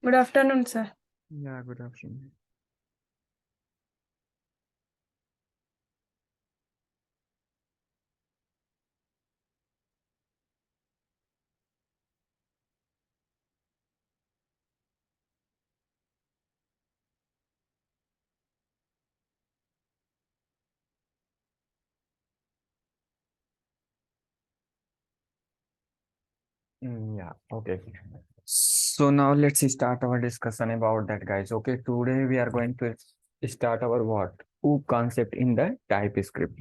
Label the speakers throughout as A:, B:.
A: Good afternoon, sir.
B: Yeah, good afternoon. Yeah, okay. So now let's start our discussion about that, guys. Okay, today we are going to start our what? OOP concept in the TypeScript,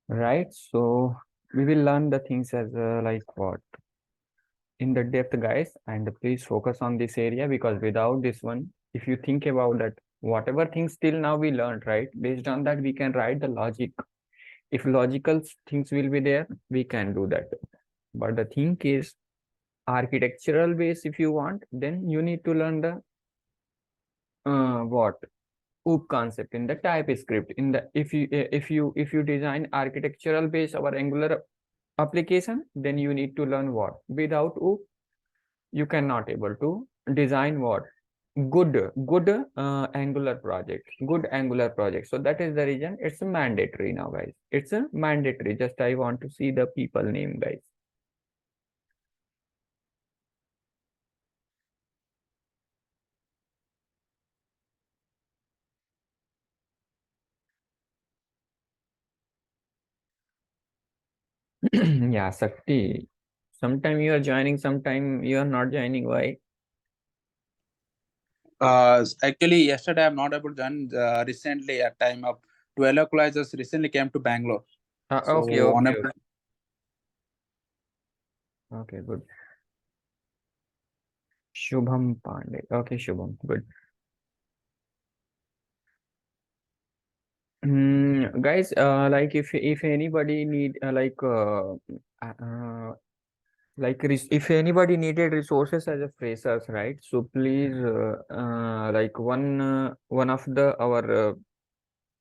B: right? So we will learn the things as like what? In the depth, guys, and please focus on this area because without this one, if you think about that, whatever things till now we learned, right? Based on that, we can write the logic. If logical things will be there, we can do that. But the thing is, architectural base if you want, then you need to learn the what OOP concept in the TypeScript. In the if you design architectural base our Angular application, then you need to learn what? Without OOP you cannot able to design what? Good Angular project. So that is the reason it's a mandatory now, guys. It's a mandatory. Just I want to see the people name, guys. Yeah, Sakti. Sometime you are joining, sometime you are not joining. Why?
C: Actually, yesterday I'm not able to join. Recently, at time of 12 o'clock, I just recently came to Bangalore.
B: Okay,
C: So,
B: okay,
C: unable.
B: okay, good. Shubham Pandey. Okay, Shubham, good. Guys, like if anybody need if anybody needed resources as a freshers, right? So please, like one of the our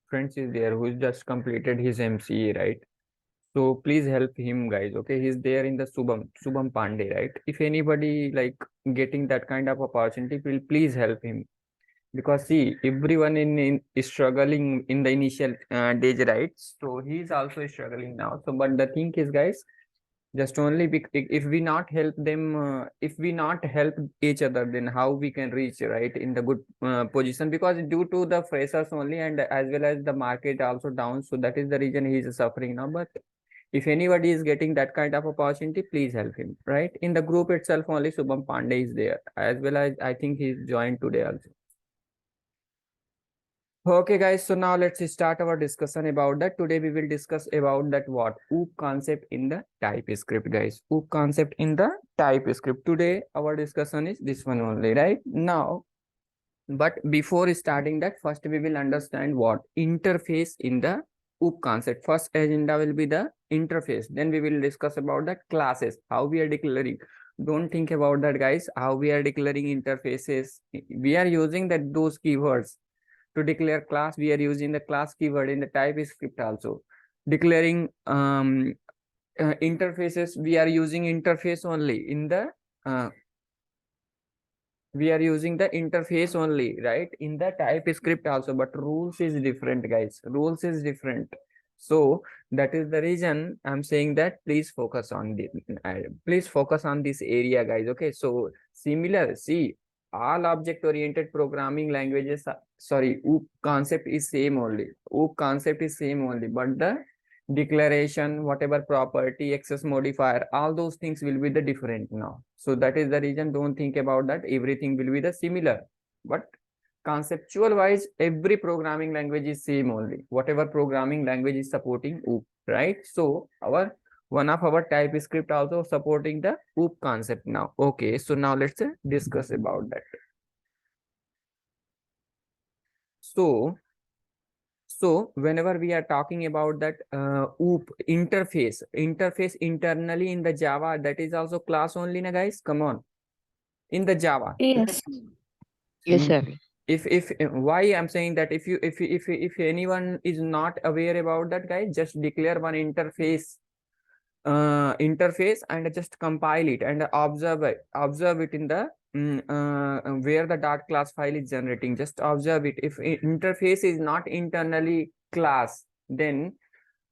B: friends is there who's just completed his MCA, right? So please help him, guys. Okay, he's there in the Subham Pandey, right? If anybody like getting that kind of opportunity, please help him because see, everyone in is struggling in the initial days, right? So he's also struggling now. So, but the thing is, guys, just only if we not help them, if we not help each other, then how we can reach right in the good position? Because due to the freshers only, and as well as the market also down, so that is the reason he is suffering now. But if anybody is getting that kind of opportunity, please help him, right? In the group itself only Subham Pandey is there, as well as I think he's joined today also. Okay, guys, so now let's start our discussion about that. Today we will discuss about that what OOP concept in the TypeScript, guys. OOP concept in the TypeScript. Today our discussion is this one only, right? Now, but before starting that, first we will understand what interface in the OOP concept. First agenda will be the interface. Then we will discuss about the classes, how we are declaring. Don't think about that, guys. How we are declaring interfaces. We are using that those keywords. To declare class, we are using the class keyword in the TypeScript also. Declaring interfaces, we are using interface only in the we are using the interface only, right? In the TypeScript also, but rules is different, guys. Rules is different. So that is the reason I'm saying that please focus on this area, guys. Okay, so similar, see, all object oriented programming languages, sorry, OOP concept is same only. OOP concept is same only, but the declaration, whatever property, access modifier, all those things will be the different now. So that is the reason, don't think about that everything will be the similar, but conceptual wise every programming language is same only, whatever programming language is supporting OOP, right? So our one of our TypeScript also supporting the OOP concept now. Okay, so now let's discuss about that. So whenever we are talking about that OOP interface internally in the Java, that is also class only, na guys? Come on, in the Java.
A: Yes.
D: Yes, sir.
B: If why I'm saying that, if anyone is not aware about that, guys, just declare one interface and just compile it and observe it in the where the dot class file is generating. Just observe it. If interface is not internally class, then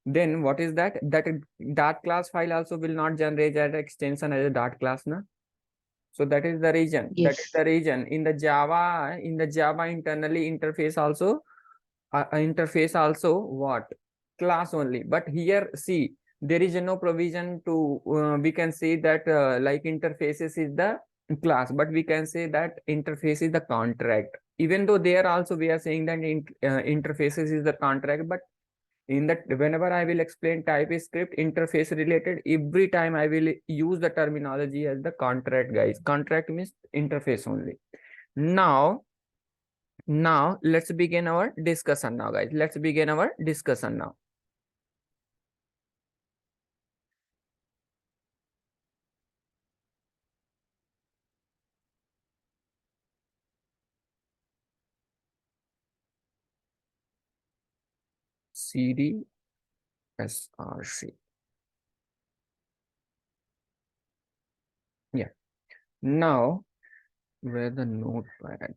B: what is that? That dot class file also will not generate that extension as a dot class, na? So that is the reason. That is
D: Yes.
B: the reason in the Java internally interface also what? Class only. But here see, there is no provision to we can say that like interfaces is the class, but we can say that interface is the contract. Even though there also we are saying that interfaces is the contract, but in that whenever I will explain TypeScript interface related, every time I will use the terminology as the contract, guys. Contract means interface only. Now let's begin our discussion now, guys. Let's begin our discussion now. CD SRC. Yeah. Now where the notepad?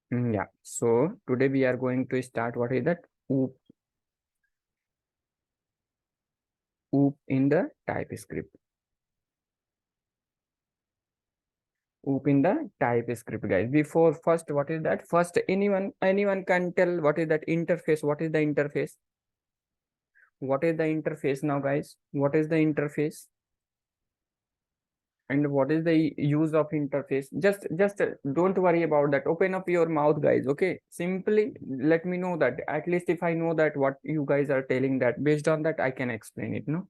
B: Yeah. So today we are going to start what is that? OOP in the TypeScript. OOP in the TypeScript, guys. Before first, what is that? First, anyone can tell what is that interface? What is the interface? What is the interface now, guys? What is the interface? And what is the use of interface? Just don't worry about that. Open up your mouth, guys. Okay, simply let me know that. At least if I know that what you guys are telling, that based on that I can explain it. No.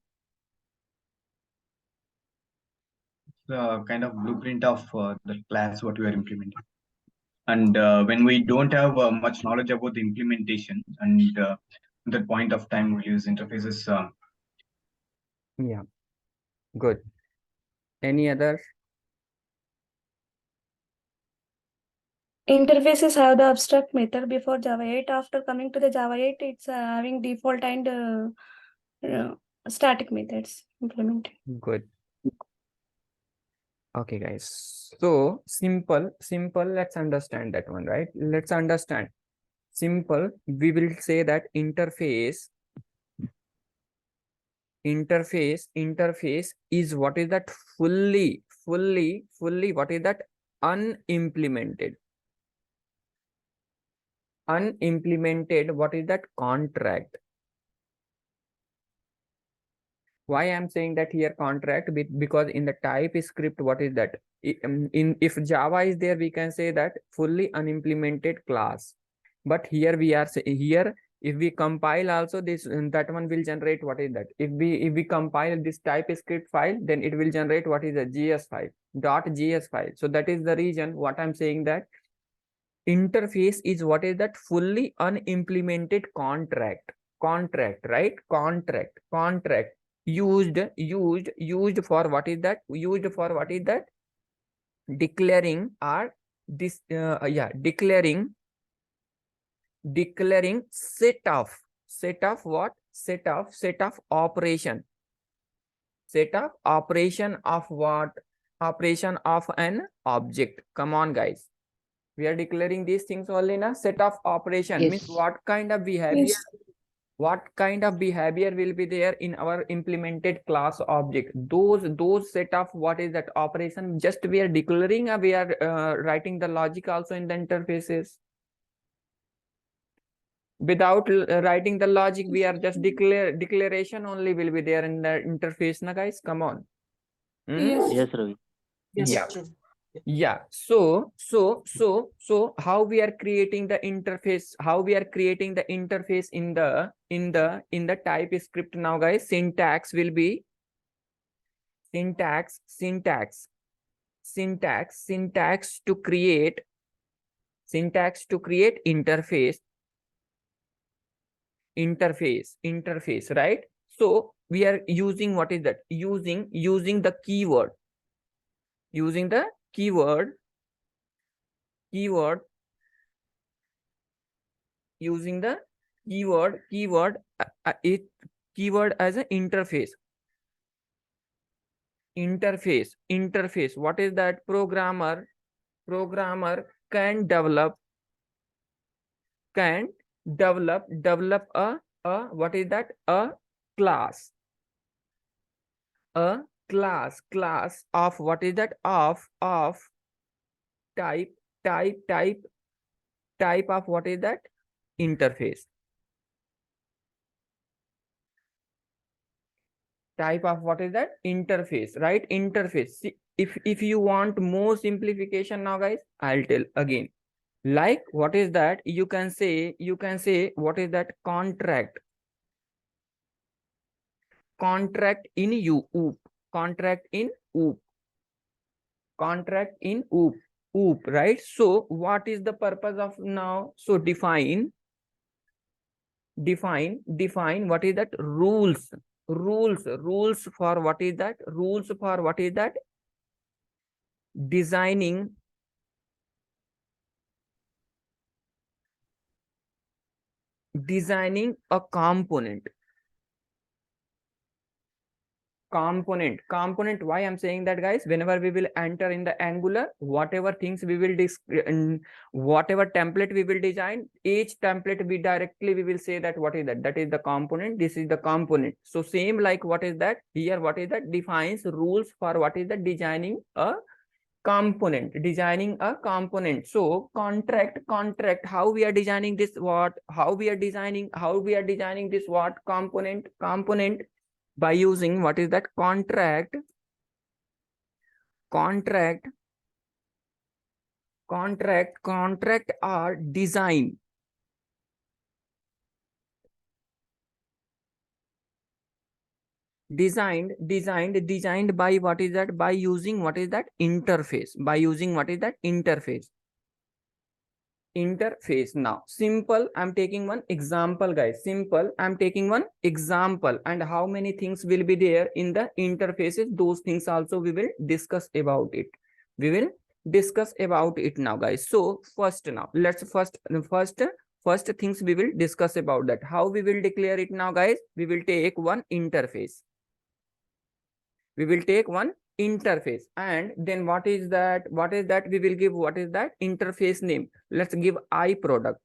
A: Kind of blueprint of the class what we are implementing. And when we don't have much knowledge about the implementation, and at that point of time we use interfaces.
B: Yeah, good. Any other?
E: Interfaces have the abstract method before Java 8. After coming to the Java 8, it's having default and static methods implemented.
B: Good. Okay, guys. So simple. Let's understand that one, right? Let's understand. Simple. We will say that interface is what is that? Fully what is that? Unimplemented. What is that? Contract. Why I'm saying that here contract? Because in the TypeScript, what is that? If Java is there, we can say that fully unimplemented class. But here we are here, if we compile also this, that one will generate what is that? If we compile this TypeScript file, then it will generate what is a JS file, .js file. So that is the reason what I'm saying that interface is what is that? Fully unimplemented contract, right? Contract used for what is that? Used for what is that? Declaring or this declaring set of what? Set of operation of what? Operation of an object. Come on, guys. We are declaring these things only in a set of operation.
D: Yes.
B: Means what kind of behavior?
E: Yes.
B: What kind of behavior will be there in our implemented class object? Those set of what is that operation? Just we are declaring, we are writing the logic also in the interfaces. Without writing the logic, we are just declaration only will be there in the interface, na guys? Come on.
E: Yes.
D: Yes, Ravi.
E: Yes.
B: Yeah.
E: True.
B: Yeah. So how we are creating the interface? How we are creating the interface in the TypeScript now, guys? Syntax will be syntax to create interface, right? So we are using what is that? Using the keyword. Using the keyword. Using the keyword as an interface. Interface. What is that? Programmer can develop a what is that? A class. A class of what is that? Of type of what is that? Interface. Type of what is that? Interface, right? Interface. See, if you want more simplification now, guys, I'll tell again. Like what is that? You can say what is that? Contract in OOP. Contract in OOP, right? So what is the purpose of now? So define what is that? Rules for what is that? Rules for what is that? Designing a component. Why I'm saying that, guys? Whenever we will enter in the Angular, whatever things we will whatever template we will design, each template we will say that what is that? That is the component. This is the component. So same like what is that? Here what is that? Defines rules for what is that? Designing a component. So contract, how we are designing this? What? How we are designing this? What? Component by using what is that? Contract are designed by what is that? By using what is that? Interface. Interface. Now simple, I'm taking one example, guys. And how many things will be there in the interfaces? Those things also we will discuss about it. Now, guys. So first now let's first things we will discuss about that. How we will declare it now, guys? We will take one interface. And then what is that? We will give what is that? Interface name. Let's give iProduct.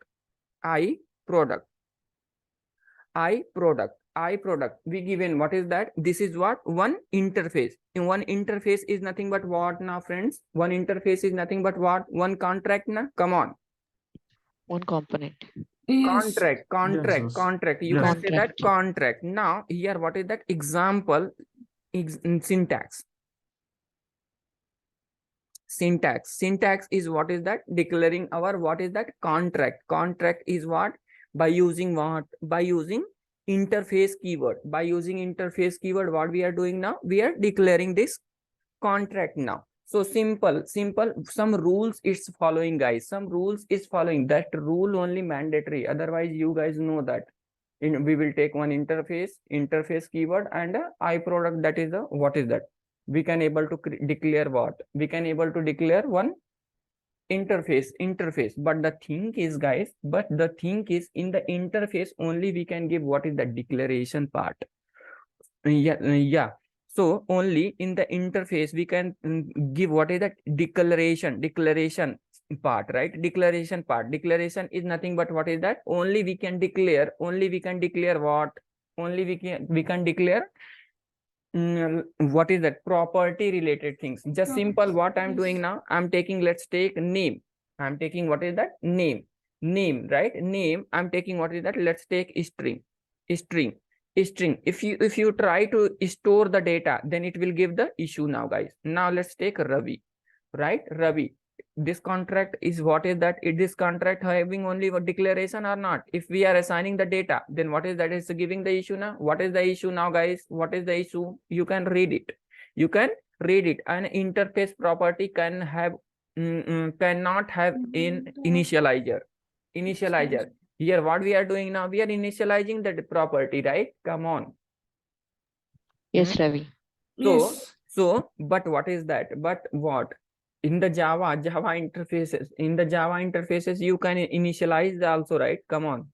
B: We given what is that? This is what? One interface. In one interface is nothing but what now, friends? One interface is nothing but what? One contract na? Come on.
D: One component.
B: Contract. You
A: Yes.
B: can say that contract. Now here what is that? Example syntax. Syntax is what is that? Declaring our what is that? Contract is what? By using what? By using interface keyword. What we are doing now? We are declaring this contract now. So simple. Some rules it's following, guys. That rule only mandatory. Otherwise you guys know that we will take one interface keyword and iProduct. That is the what is that? We can able to declare what? We can able to declare one interface. But the thing is, guys, in the interface only we can give what is the declaration part. Yeah. So only in the interface we can give what is that? Declaration part, right? Declaration is nothing but what is that? Only we can declare what? Only we can declare what is that? Property related things. Just simple what I'm doing now, I'm taking, let's take name. I'm taking what is that? Name, right? Name. I'm taking what is that? Let's take string. If you try to store the data, then it will give the issue now, guys. Now let's take Ravi, right? Ravi. This contract is what is that? Is this contract having only one declaration or not? If we are assigning the data, then what is that? Is giving the issue now. What is the issue now, guys? What is the issue? You can read it. An interface property can have cannot have in initializer. Here what we are doing now? We are initializing the property, right? Come on.
D: Yes, Ravi.
B: But what is that? But what? In the Java interfaces, you can initialize also, right? Come on.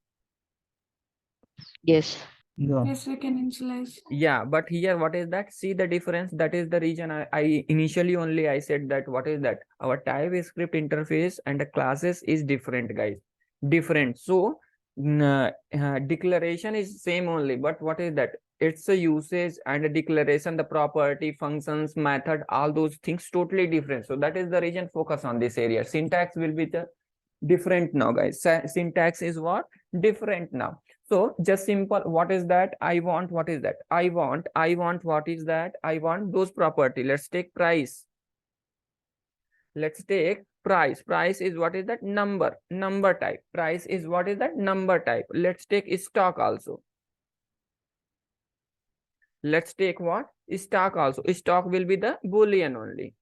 D: Yes.
C: Yeah.
E: Yes, we can initialize.
B: Yeah, but here what is that? See the difference. That is the reason I initially only I said that what is that? Our TypeScript interface and the classes is different, guys. Different. So declaration is same only, but what is that? It's a usage and a declaration, the property, functions, method, all those things totally different. So that is the reason focus on this area. Syntax will be the different now, guys. Syntax is what? Different now. So just simple, what is that? I want, what is that? I want, what is that? I want those property. Let's take price. Let's take price. Price is what is that? Number type. Price is what is that? Number type. Let's take stock also. Let's take what? Stock also. Stock will be the Boolean only.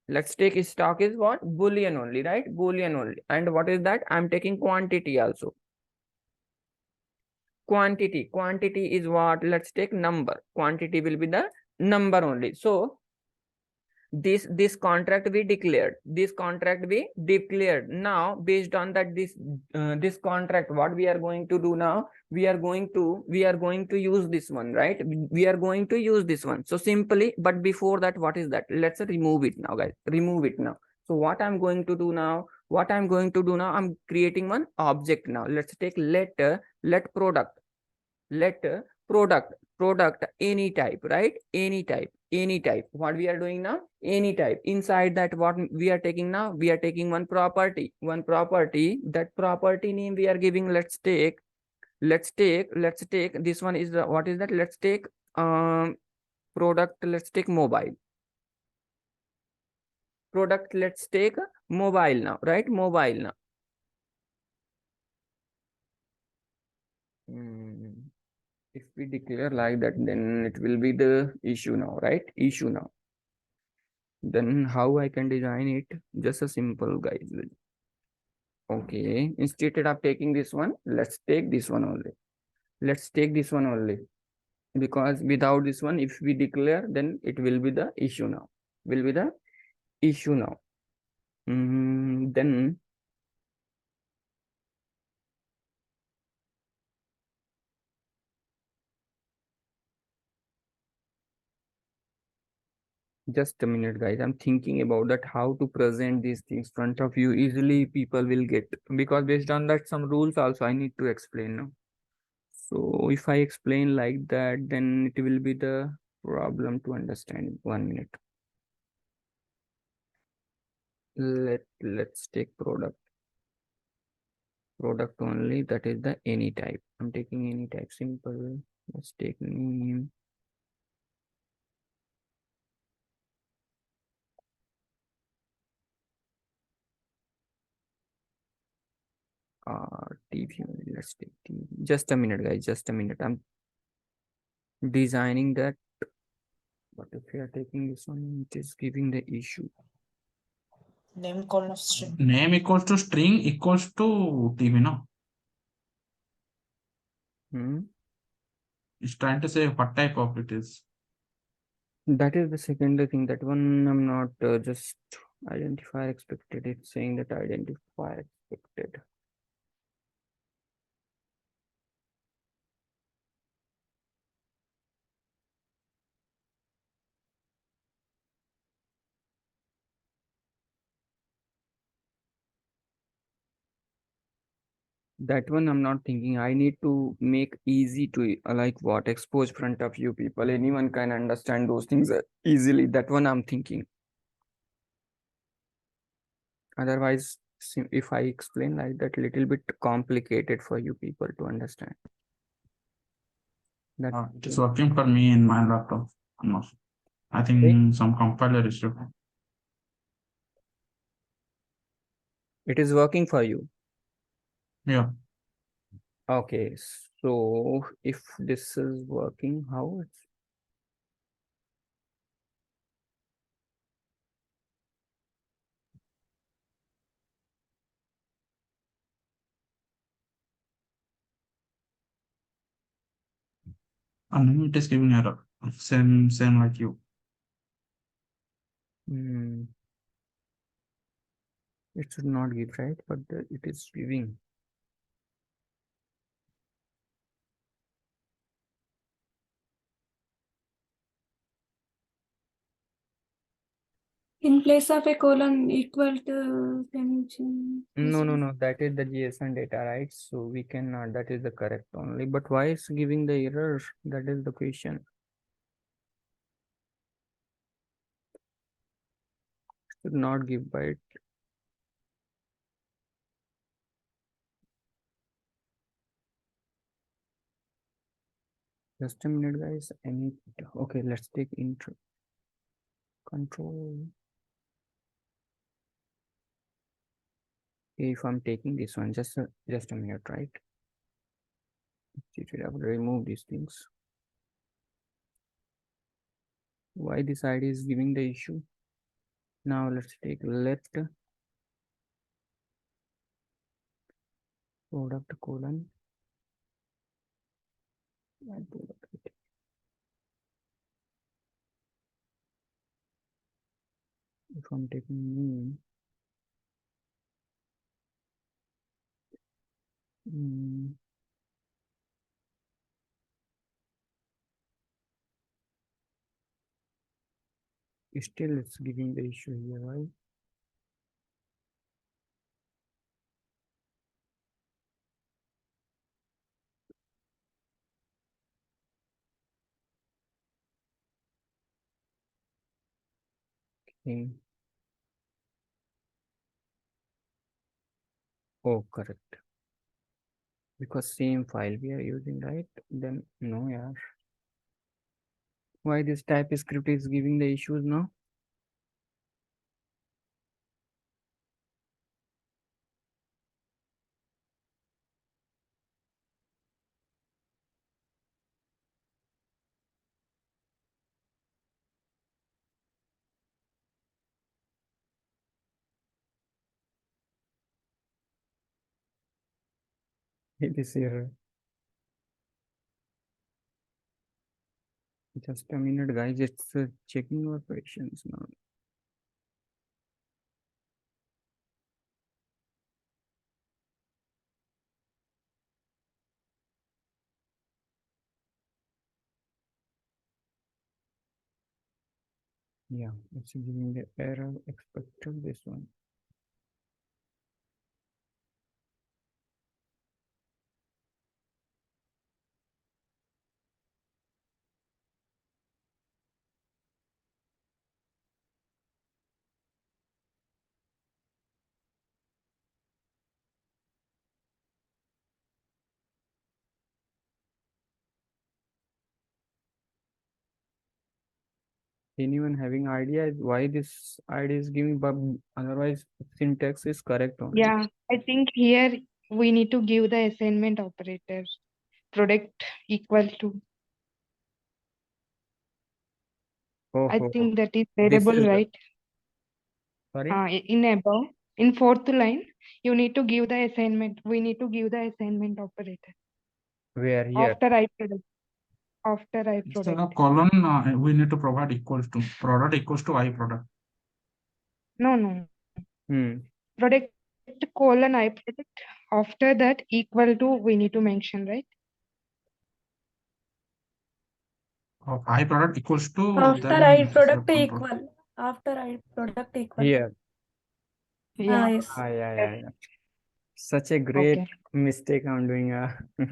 B: Let's take stock is what? Boolean only, right? Boolean only. And what is that? I'm taking quantity also. Quantity is what? Let's take number. Quantity will be the number only. So this contract we declared. Now based on that, this contract, what we are going to do now? We are going to use this one, right? We are going to use this one. So simply, but before that, what is that? Let's remove it now, guys. Remove it now. So what I'm going to do now? I'm creating one object now. Let's take let product. Let product any type, right? Any type. What we are doing now? Any type. Inside that, what we are taking now? We are taking one property. That property name we are giving. Let's take this one is the, what is that? Let's take product. Let's take mobile product. Let's take mobile now, right? Mobile now. If we declare like that, then it will be the issue now, right? Issue now. Then how I can design it? Just a simple, guys. Okay, instead of taking this one, let's take this one only. Because without this one, if we declare, then it will be the issue now. Then just a minute, guys. I'm thinking about that, how to present these things front of you easily people will get, because based on that some rules also I need to explain now. So if I explain like that, then it will be the problem to understand. 1 minute. Let's take product only. That is the any type. I'm taking any type. Simple. Let's take name. TV. Let's take TV. Just a minute, guys. Just a minute. I'm designing that. But if we are taking this one, it is giving the issue.
F: Name equal to string.
C: Name equals to string equals to TV, no? It's trying to say what type of it is.
B: That is the secondary thing. That one I'm not just identifier expected. It's saying that identifier expected. That one I'm not thinking. I need to make easy to like what? Expose front of you people. Anyone can understand those things easily. That one I'm thinking. Otherwise, if I explain like that, little bit complicated for you people to understand. That
C: It is working for me in my laptop. I think some compiler issue.
B: it is working for you.
C: Yeah.
B: Okay, so if this is working, how it's
C: And it is giving error.
G: Same like you.
B: It should not give, right? But it is giving.
E: In place of a colon equal to
B: No. That is the JSON data, right? So we cannot. That is the correct only. But why is giving the error? That is the question. Should not give byte. Just a minute, guys. I need. Okay, let's take intro. Control. If I'm taking this one, just a minute, right? I will remove these things. Why this ID is giving the issue? Now let's take left product colon. If I'm taking name, still it's giving the issue here, right? Okay. Oh, correct. Because same file we are using, right? Then no, yeah. Why this TypeScript is giving the issues now? It is error. Just a minute, guys. It's checking operations now. Yeah, it's giving the error expected this one. Anyone having idea why this ID is giving, but otherwise syntax is correct only.
H: Yeah, I think here we need to give the assignment operator product equal to. I think that is variable,
B: is
H: right?
B: sorry.
H: In above, in fourth line, you need to give the assignment. We need to give the assignment operator
B: Where here?
H: after I product. After I
G: Instead
H: product.
G: of colon, we need to provide equals to product equals to I product.
H: No. Product colon I product. After that equal to we need to mention, right?
G: Of I product equals to
E: After
G: then
E: I product
G: control.
E: equal. After I product equal.
B: Here.
H: Yeah.
E: Yes.
B: Yeah. Such a great
H: Okay.
B: mistake I'm doing.